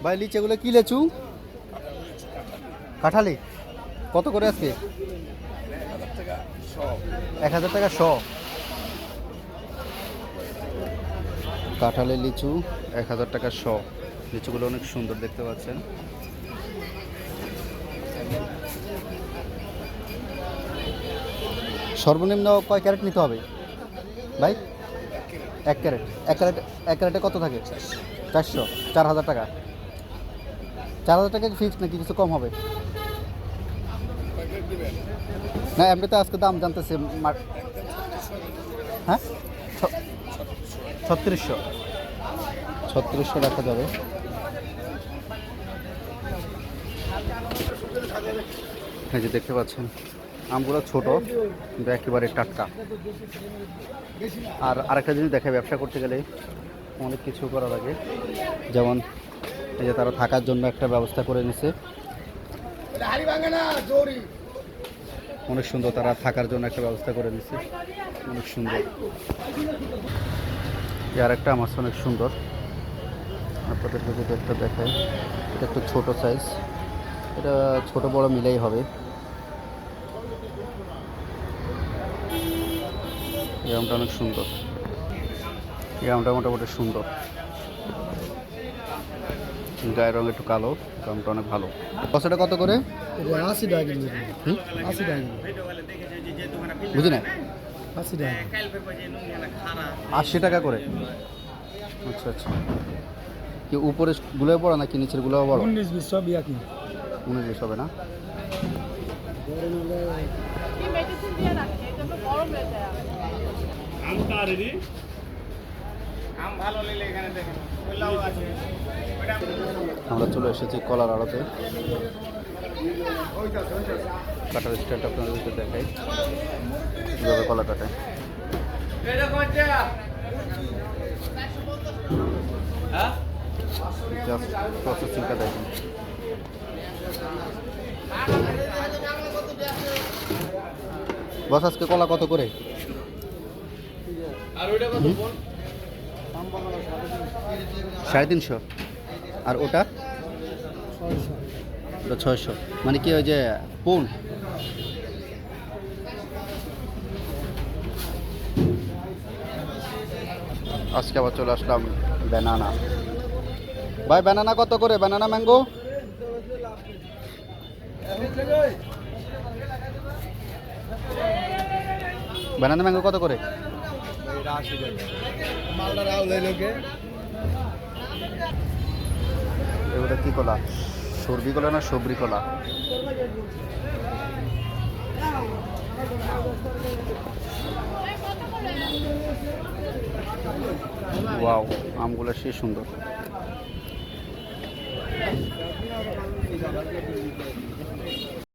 ভাই লিচেগুলো কি লেচু? কাঁঠালি কত করে আজকে? 1000 টাকা শ। কাঁঠালের লিচু 1000 টাকা শ। লিচুগুলো অনেক সুন্দর দেখতে পাচ্ছেন। সর্বনিম্ন কয় ক্যারেট নিতে হবে ভাই? 1 ক্যারেট। 1 ক্যারেটে কত থাকে? 400। 4000 টাকা। 4000 টাকা ফিক্সড নাকি কিছু কম হবে? না এমনিতে আজকে দাম জানতেছে। হ্যাঁ 3600। 3600 রাখা যাবে। এই যে দেখতে পাচ্ছেন আমগুলো ছোট কিন্তু একেবারে টাটকা। আর আরেকটা জিনিস দেখে, ব্যবসা করতে গেলে অনেক কিছু করা লাগে। যেমন এই যে তারা থাকার জন্য একটা ব্যবস্থা করে নিছে, অনেক সুন্দর। তারা থাকার জন্য একটা ব্যবস্থা করে নিছে, অনেক সুন্দর। আর একটা মাছ অনেক সুন্দর, আপনাদেরকে যদি একটা দেখায়। এটা একটু ছোট সাইজ, এটা ছোট বড় মিলেই হবে। এই আমটা অনেক সুন্দর, এই আমটা মোটামুটি সুন্দর, গায়ের রঙ একটু কালো, আমটা অনেক ভালো। কতটা কত করে? 80 টাকা কেজি। 80 টাকা বুঝি না। 80 টাকা। 80 টাকা করে। আচ্ছা আচ্ছা, কি উপরে গুলো বড় নাকি নিচের গুলো বড়? 19-20 সব একই। 19-20 হবে না? আমরা চলে এসেছি কলার আড়তে। কাটার স্টাইলটা আপনাদেরকে দেখাই, কীভাবে কলা কাটায়। জাস্ট প্রসেসিংটা দেখুন। বস আজকে কলা কত করে? 350। আর ওটা? 600। মানে কি ওই যে পোন? আজকে আবার চলে আসলাম ব্যানানা। ভাই ব্যানানা কত করে? ব্যানানা ম্যাঙ্গো ব্যানানা ম্যাঙ্গো কত করে? এগুলো কি কলা? সর্বি কলা না সবরি কলা? ওয়াও, আমগুলো সে সুন্দর।